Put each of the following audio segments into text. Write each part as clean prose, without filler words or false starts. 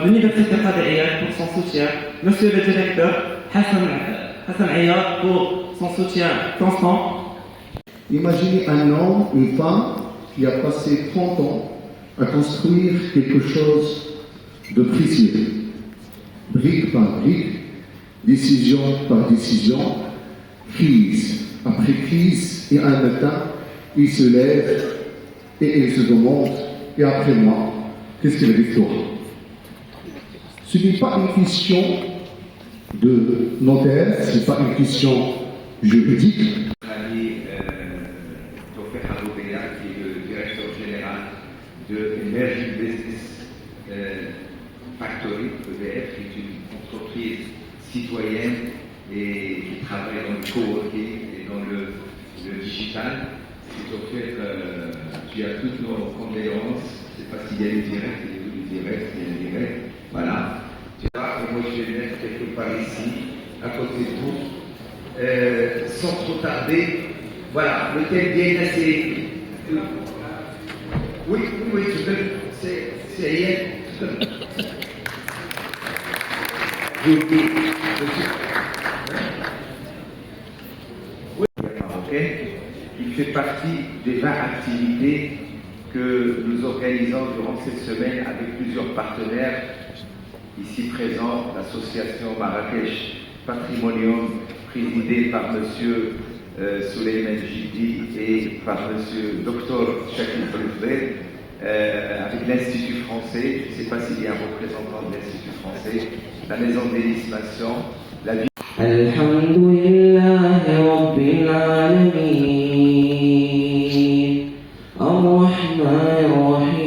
l'Université Qadiriya pour son soutien, Monsieur le directeur Hassan Aya pour son soutien constant. Imaginez un homme, une femme qui a passé 30 ans à construire quelque chose de précieux, brique par brique, décision par décision, crise après crise, et un matin, il se lève et il se demande, et après moi, qu'est-ce que la victoire? Ce n'est pas une question de notaire, ce n'est pas une question juridique. Tawfiq Al-Roubeya, qui est le directeur général de Emerging Business Factory, EBF, qui est une entreprise citoyenne et qui travaille dans le coworking et dans le digital. Tawfiq, tu as toutes nos condoléances. Je ne sais pas s'il y a une directe, il y a une directe, voilà. Tu vois, moi je vais mettre quelque part ici, à côté de vous, sans trop tarder. Voilà, le thème bien assez. Oui, tout à fait. C'est hier. J'ai oublié. Oui, marocain. Il fait partie des 20 activités que nous organisons durant cette semaine avec plusieurs partenaires. Ici présents, l'association Marrakech Patrimonium, présidée par M. Souleymane Jidi et par M. Dr Shakil Brufler, avec l'Institut français, je ne sais pas s'il y a un représentant de l'Institut français, la Maison d'Élismation, la vie. Alhamdulillahi Rabbil Alamin, Ar-Rahman Ar-Rahim,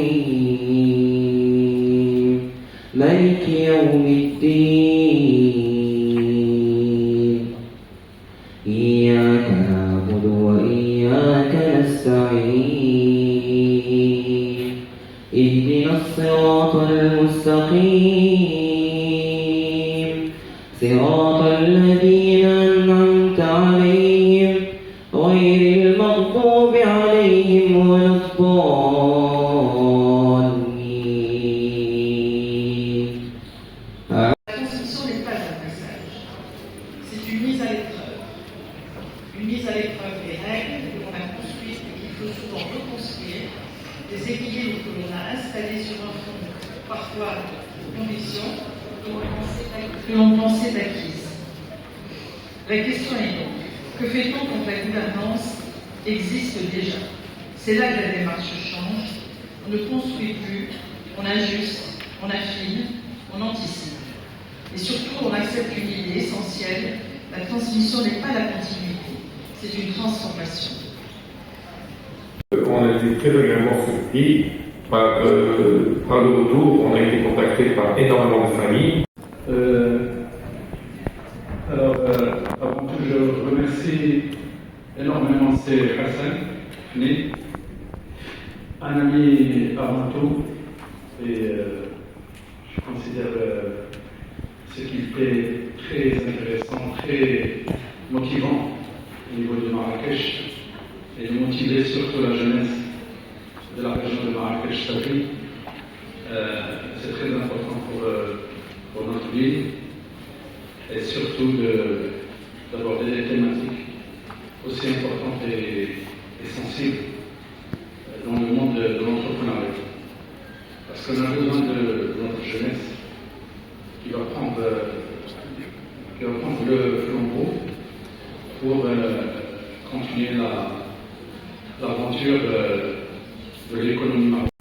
Maliki Yawmiddin, إياك نعبد وإياك نستعين اهدنا الصراط المستقيم صراط الذين أنعمت عليهم غير المغضوب عليهم ولا الضالين. La Constitution n'est pas un passage, c'est une mise à l'épreuve. Une mise à l'épreuve des règles que l'on a construites et qu'il faut souvent reconstruire, des équilibres que l'on a installés sur un fond parfois de conditions que l'on pensait acquises. La question est donc, que fait-on quand la gouvernance existe déjà? C'est là que la démarche change. On ne construit plus, on ajuste, on affine, on anticipe. Et surtout, on accepte une idée essentielle, la transmission n'est pas la continuité, c'est une transformation. On a été très agréablement surpris par le retour. On a été contacté par énormément de familles. Avant tout, je remercie énormément Hassan, un ami avant tout, et je considère ce qu'il fait très intéressant, très motivant au niveau de Marrakech, et motiver surtout la jeunesse de la région de Marrakech-Tafi. C'est très important pour notre ville, et surtout d'aborder des thématiques aussi importantes et sensibles dans le monde de l'entrepreneuriat. Parce qu'on a besoin de notre jeunesse qui va prendre le flambeau pour continuer l'aventure de l'économie marocaine.